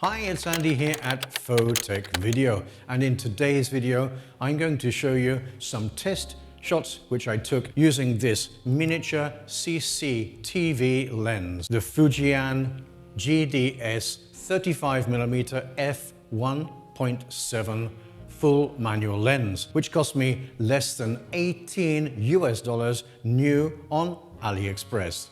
Hi, it's Andy here at Photech Video, and in today's video I'm going to show you some test shots which I took using this miniature CCTV lens, the Fujian GDS 35mm F1.7 full manual lens, which cost me less than $18 new on AliExpress.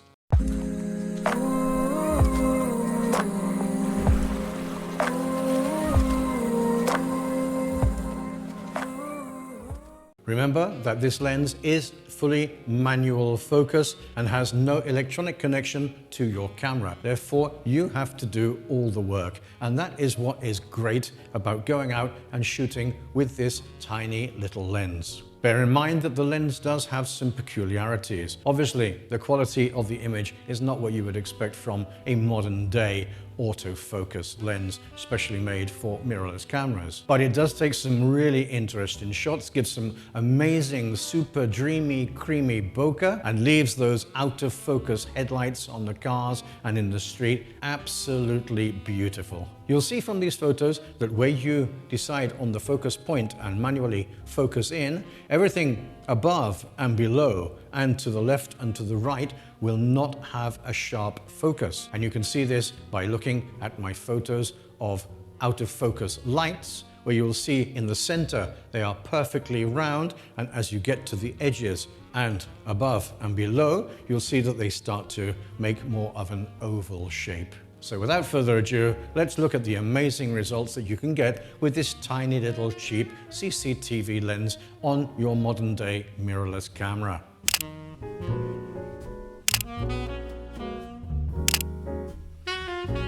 Remember that this lens is fully manual focus and has no electronic connection to your camera. Therefore, you have to do all the work. And that is what is great about going out and shooting with this tiny little lens. Bear in mind that the lens does have some peculiarities. Obviously, the quality of the image is not what you would expect from a modern day autofocus lens, specially made for mirrorless cameras. But it does take some really interesting shots, gives some amazing, super dreamy, creamy bokeh, and leaves those out of focus headlights on the cars and in the street absolutely beautiful. You'll see from these photos that where you decide on the focus point and manually focus in, everything above and below and to the left and to the right will not have a sharp focus. And you can see this by looking at my photos of out of focus lights, where you'll see in the center they are perfectly round, and as you get to the edges and above and below, you'll see that they start to make more of an oval shape. So without further ado, let's look at the amazing results that you can get with this tiny little cheap CCTV lens on your modern day mirrorless camera.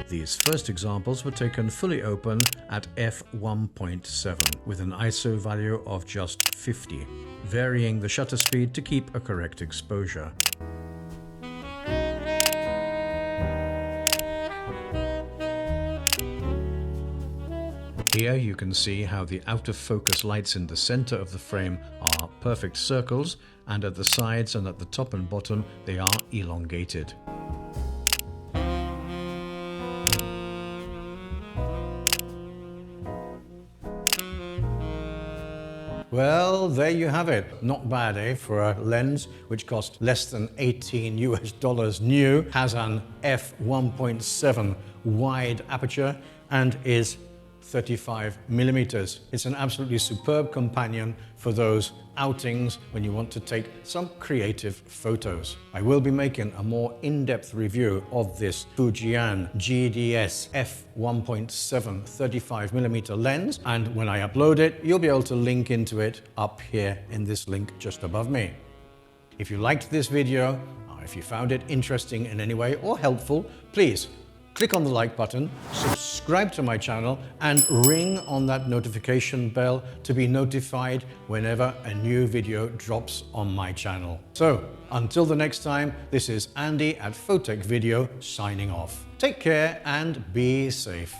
These first examples were taken fully open at f1.7 with an ISO value of just 50, varying the shutter speed to keep a correct exposure. Here you can see how the out-of-focus lights in the center of the frame are perfect circles, and at the sides and at the top and bottom they are elongated. Well, there you have it. Not bad, eh? For a lens which cost less than $18 new, has an f1.7 wide aperture and is 35mm. It's an absolutely superb companion for those outings when you want to take some creative photos. I will be making a more in-depth review of this Fujian GDS f1.7 35mm lens, and when I upload it, you'll be able to link into it up here in this link just above me. If you liked this video, or if you found it interesting in any way or helpful, please click on the like button, subscribe to my channel, and ring on that notification bell to be notified whenever a new video drops on my channel. So, until the next time, this is Andy at Photech Video signing off. Take care and be safe.